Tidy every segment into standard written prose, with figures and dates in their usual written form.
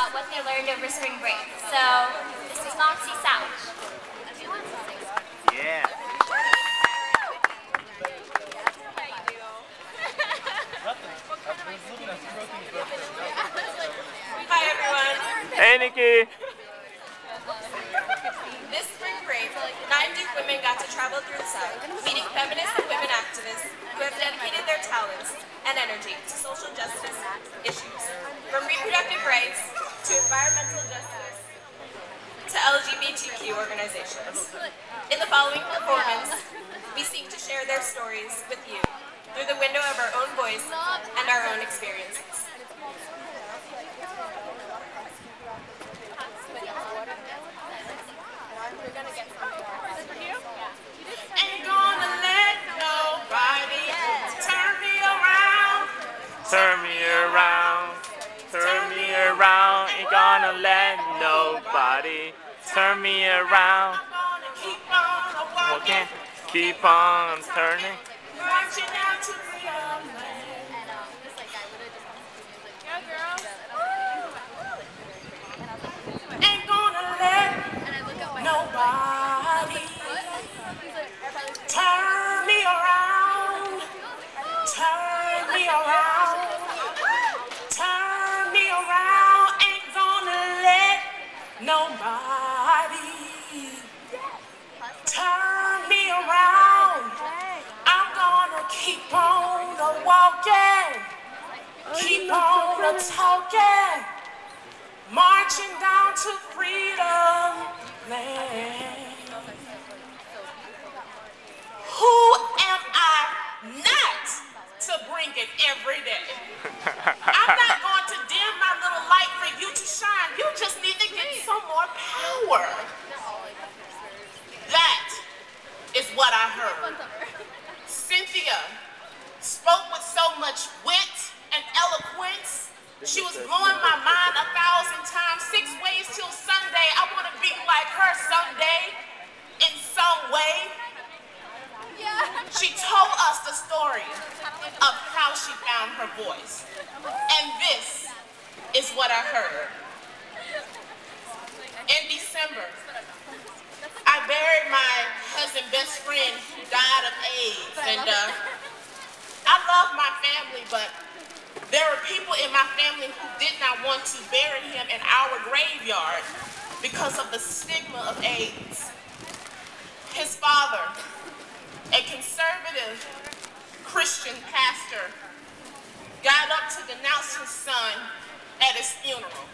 about what they learned over spring break. So, this is Moxie South. Yeah. Hi everyone. Hey Nikki. This spring break, 9 Duke women got to travel through the South, meeting feminists and women activists who have dedicated their talents and energy to social justice issues, from reproductive rights to environmental justice to LGBTQ organizations. In the following performance, we seek to share their stories with you through the window of our own voice and our own experiences. Ain't gonna let nobody turn me around. Turn me around. Turn me around. Ain't gonna let nobody turn me around. I'm gonna keep on walking, Keep on turning. marching out to the land. Ain't gonna let nobody turn me around. Turn me around. Turn me around. Ain't gonna let nobody turn me around. I'm gonna keep on walking, keep on talking, marching down to freedom land. Who am I not to bring it every day? I'm not going to dim my little light for you to shine. You just need to get some more power. That is what I heard. Cynthia spoke with so much wit and eloquence. She was blowing my mind 1,000 times. 6 ways till Sunday. I want to be like her someday in some way. She told us the story of how she found her voice. And this is what I heard. In December, I buried my cousin best friend who died of AIDS. And I love my family, but there were people in my family who did not want to bury him in our graveyard because of the stigma of AIDS. His father, a conservative Christian pastor, got up to denounce his son at his funeral.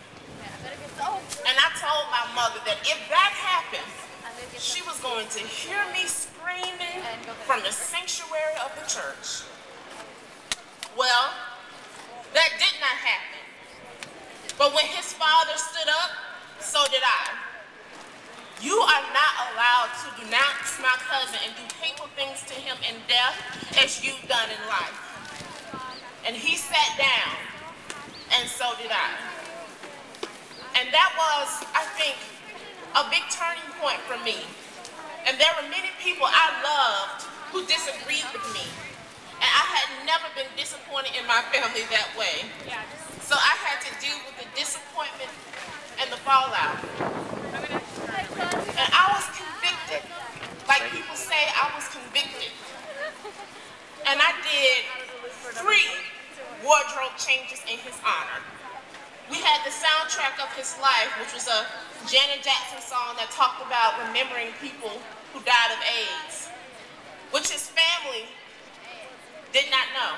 And I told my mother that if that happened, she was going to hear me screaming from the sanctuary of the church. Well, that did not happen. But when his father stood up, so did I. You are not allowed to denounce my cousin and do hateful things to him in death as you've done in life. And he sat down, and so did I. And that was, I think, a big turning point for me. And there were many people I loved who disagreed with me. And I had never been disappointed in my family that way. So I had to deal with the disappointment and the fallout. And I was convicted. Like people say, I was convicted. And I did 3 wardrobe changes in his honor. We had the soundtrack of his life, which was a Janet Jackson song that talked about remembering people who died of AIDS, which his family did not know.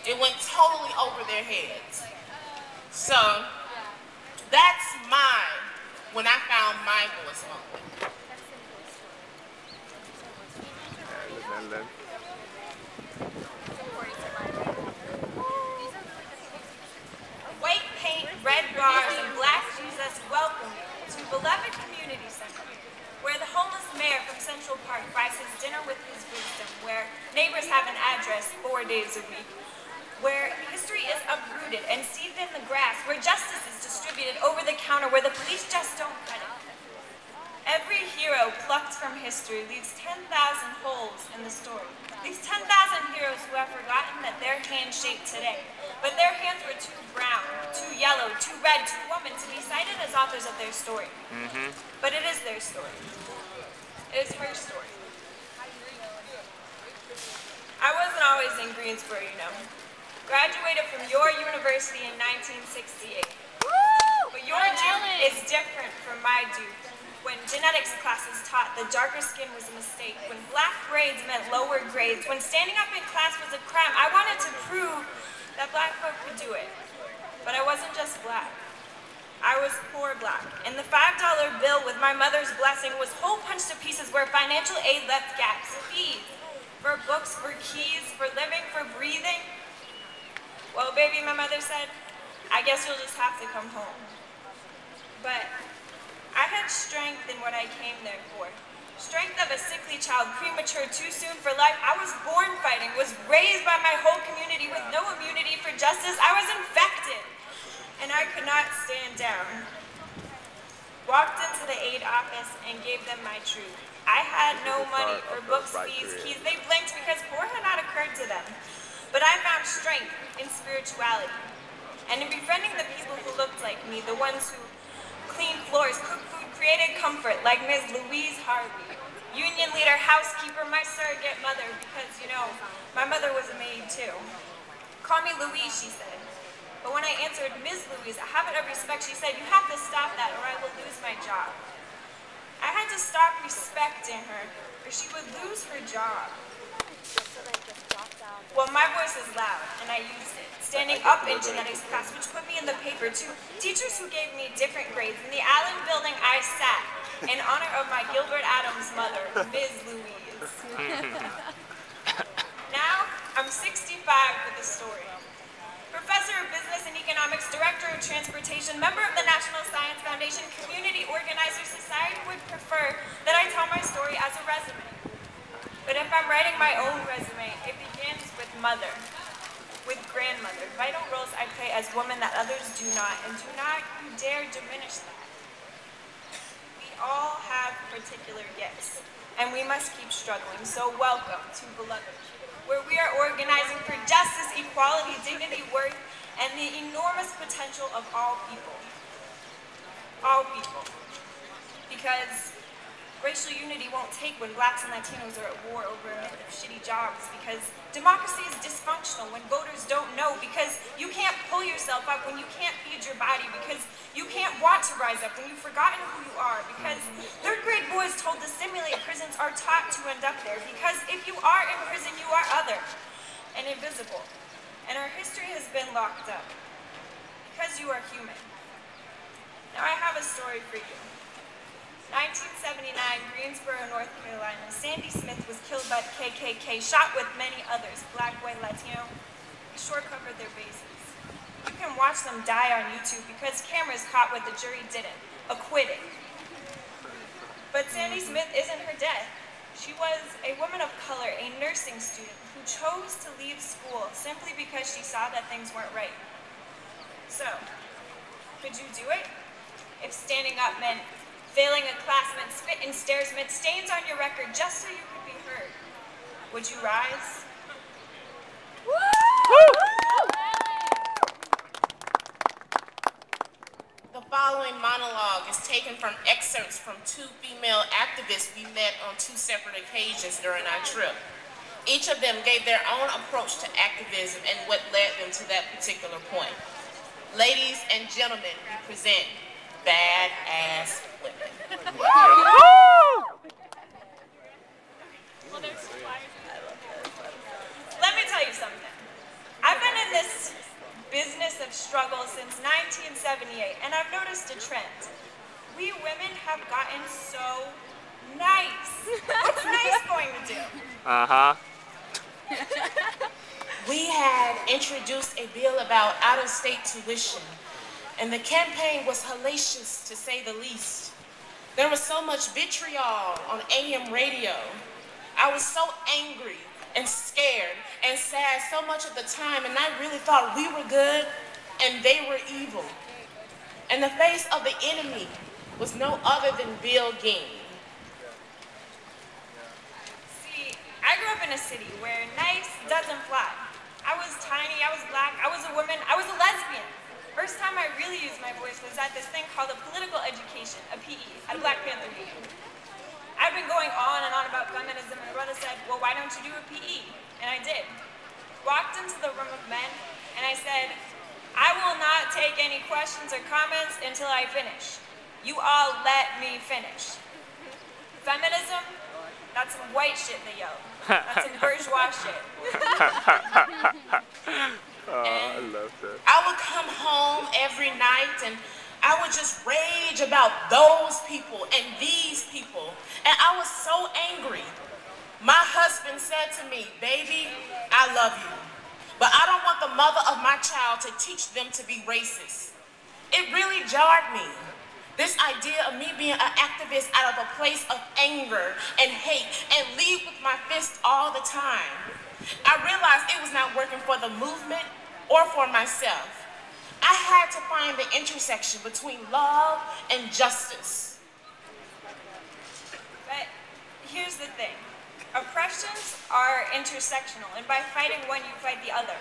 It went totally over their heads. So that's mine when I found my voice moment. White paint, red bars, and black Jesus welcome you to beloved community center, where the homeless mayor from Central Park buys his dinner with his wisdom, where neighbors have an address 4 days a week, where history is uprooted and seeded in the grass, where justice is distributed over the counter, where the police just don't cut it. Every hero plucked from history leaves 10,000 holes in the story. These 10,000 heroes who have forgotten that their hands shape today, but their hands were too brown, too yellow, too red, too woman to be cited as authors of their story. But it is their story. It is her story. I wasn't always in Greensboro, you know. Graduated from your university in 1968. But your Duke is different from my Duke. When genetics classes taught the darker skin was a mistake, when black grades meant lower grades, when standing up in class was a crime, I wanted to prove that black folk could do it. But I wasn't just black. I was poor black. And the $5 bill with my mother's blessing was hole-punched to pieces where financial aid left gaps. Fees for books, for keys, for living, for breathing. Well, baby, my mother said, I guess you'll just have to come home. But I had strength in what I came there for. Strength of a sickly child, premature, too soon for life. I was born fighting, was raised by my whole community with no immunity for justice. I was infected, and I could not stand down. Walked into the aid office and gave them my truth. I had no money for books, fees, keys. They blinked because poor had not occurred to them. But I found strength in spirituality and in befriending the people who looked like me, the ones who cleaned floors, cooked food, created comfort, like Ms. Louise Harvey. Union leader, housekeeper, my surrogate mother, because, you know, my mother was a maid too. Call me Louise, she said. But when I answered Ms. Louise, a habit of respect, she said, you have to stop that or I will lose my job. I had to stop respecting her or she would lose her job. Well, my voice is loud, and I used it. Standing up in genetics class, which put me in the paper, to teachers who gave me different grades. In the Allen building, I sat in honor of my Gilbert Adams mother, Ms. Louise. Now, I'm 65 with a story. Professor of Business and Economics, Director of Transportation, member of the National Science Foundation, Community Organizer Society would prefer that I tell my story as a resume. But if I'm writing my own resume, it begins with mother, with grandmother, vital roles I play as woman that others do not, and do not you dare diminish that. We all have particular gifts, and we must keep struggling, so welcome to Beloved, where we are organizing for justice, equality, dignity, worth, and the enormous potential of all people. All people. Because racial unity won't take when blacks and Latinos are at war over a myth of shitty jobs, because democracy is dysfunctional when voters don't know, because you can't pull yourself up when you can't feed your body, because you can't want to rise up when you've forgotten who you are, because third grade boys told to simulate prisons are taught to end up there, because if you are in prison, you are other and invisible, and our history has been locked up, because you are human. Now I have a story for you. 1979, Greensboro, North Carolina. Sandy Smith was killed by the KKK, shot with many others, black, white, Latino. We sure covered their bases. You can watch them die on YouTube because cameras caught what the jury didn't, acquitted. But Sandy Smith isn't her death. She was a woman of color, a nursing student who chose to leave school simply because she saw that things weren't right. So, could you do it? If standing up meant failing a class meant spit and stares meant stains on your record just so you could be heard, would you rise? The following monologue is taken from excerpts from two female activists we met on two separate occasions during our trip. Each of them gave their own approach to activism and what led them to that particular point. Ladies and gentlemen, we present Badass Women. Let me tell you something. I've been in this business of struggle since 1978, and I've noticed a trend. We women have gotten so nice. What's nice going to do? Uh-huh. We had introduced a bill about out-of-state tuition, and the campaign was hellacious, to say the least. There was so much vitriol on AM radio. I was so angry and scared and sad so much of the time, and I really thought we were good and they were evil. And the face of the enemy was no other than Bill Ging. See, I grew up in a city where nice doesn't fly. I was tiny, I was black, I was a woman, I was a lesbian. First time I really used my voice was at this thing called a political education, a PE, at a Black Panther meeting. I've been going on and on about feminism, and my brother said, well, why don't you do a PE? And I did. Walked into the room of men, and I said, I will not take any questions or comments until I finish. You all let me finish. Feminism? That's some white shit they yell. That's some bourgeois shit. I love that. I would come home every night and I would just rage about those people and these people. And I was so angry. My husband said to me, baby, I love you, but I don't want the mother of my child to teach them to be racist. It really jarred me. This idea of me being an activist out of a place of anger and hate and lead with my fist all the time. I realized it was not working for the movement or for myself. I had to find the intersection between love and justice. But here's the thing. Oppressions are intersectional, and by fighting one, you fight the other.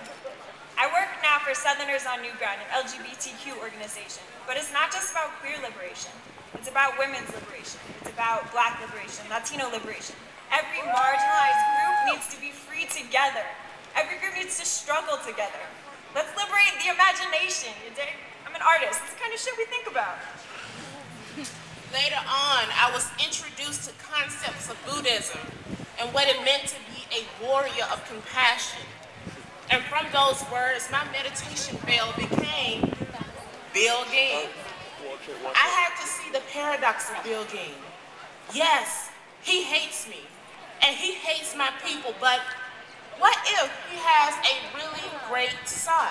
I work now for Southerners on New Ground, an LGBTQ organization, but it's not just about queer liberation. It's about women's liberation. It's about Black liberation, Latino liberation. Every marginalized group needs to be free together. Every group needs to struggle together. Let's liberate the imagination, you dig? I'm an artist. It's the kind of shit we think about. Later on, I was introduced to concepts of Buddhism and what it meant to be a warrior of compassion. And from those words, my meditation veil became Bill Ging. I had to see the paradox of Bill Ging. Yes, he hates me, and he hates my people, but what if he has a really great son?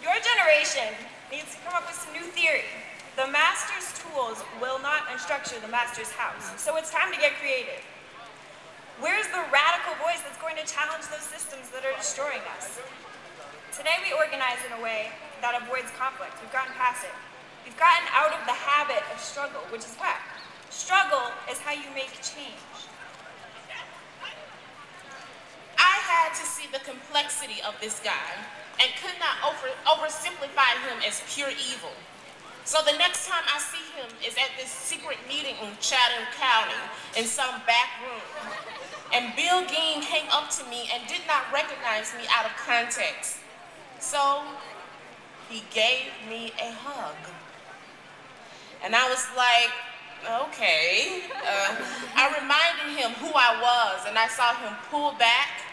Your generation needs to come up with some new theory. The master's tools will not unstructure the master's house, so it's time to get creative. Where's the radical voice that's going to challenge those systems that are destroying us? Today we organize in a way that avoids conflict. We've gotten past it. We've gotten out of the habit of struggle, which is whack. Struggle is how you make change. I had to see the complexity of this guy and could not oversimplify him as pure evil. So the next time I see him is at this secret meeting in Chatham County in some back room. And Bill Ging came up to me and did not recognize me out of context. So he gave me a hug. And I was like, okay. I reminded him who I was, and I saw him pull back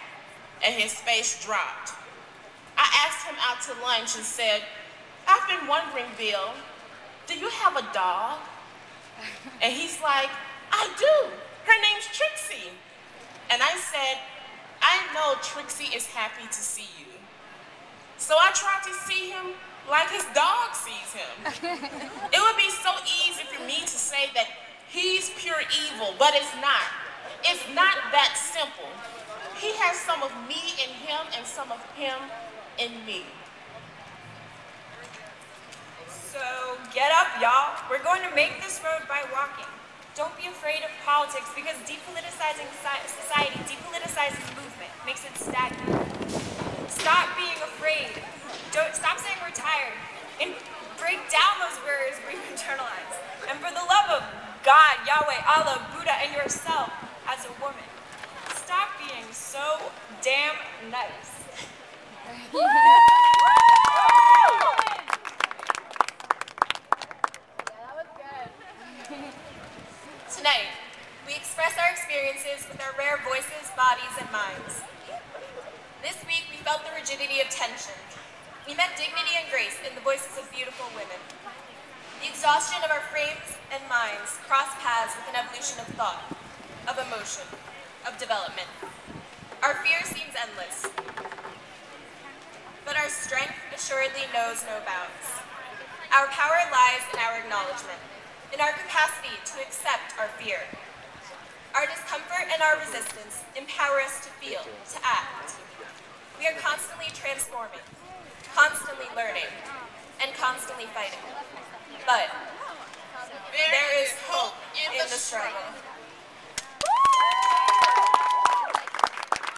and his face dropped. I asked him out to lunch and said, I've been wondering, Bill, do you have a dog? And he's like, I do. Her name's Trixie. And I said, I know Trixie is happy to see you. So I tried to see him like his dog sees him. It would be so easy for me to say that he's pure evil, but it's not. It's not that simple. He has some of me in him and some of him in me. So get up, y'all. We're going to make this road by walking. Don't be afraid of politics, because depoliticizing society depoliticizes movement, makes it stagnant. Stop being afraid. Stop saying we're tired. And break down those barriers we've internalized. And for the love of God, Yahweh, Allah, Buddha, and yourself as a woman, stop being so damn nice. Tonight, we express our experiences with our rare voices, bodies, and minds. This week, we felt the rigidity of tension. We met dignity and grace in the voices of beautiful women. The exhaustion of our frames and minds crossed paths with an evolution of thought, of emotion, of development. Our fear seems endless, but our strength assuredly knows no bounds. Our power lies in our acknowledgement, in our capacity to accept our fear. Our discomfort and our resistance empower us to feel, to act. We are constantly transforming, constantly learning, and constantly fighting. But there is hope in the struggle.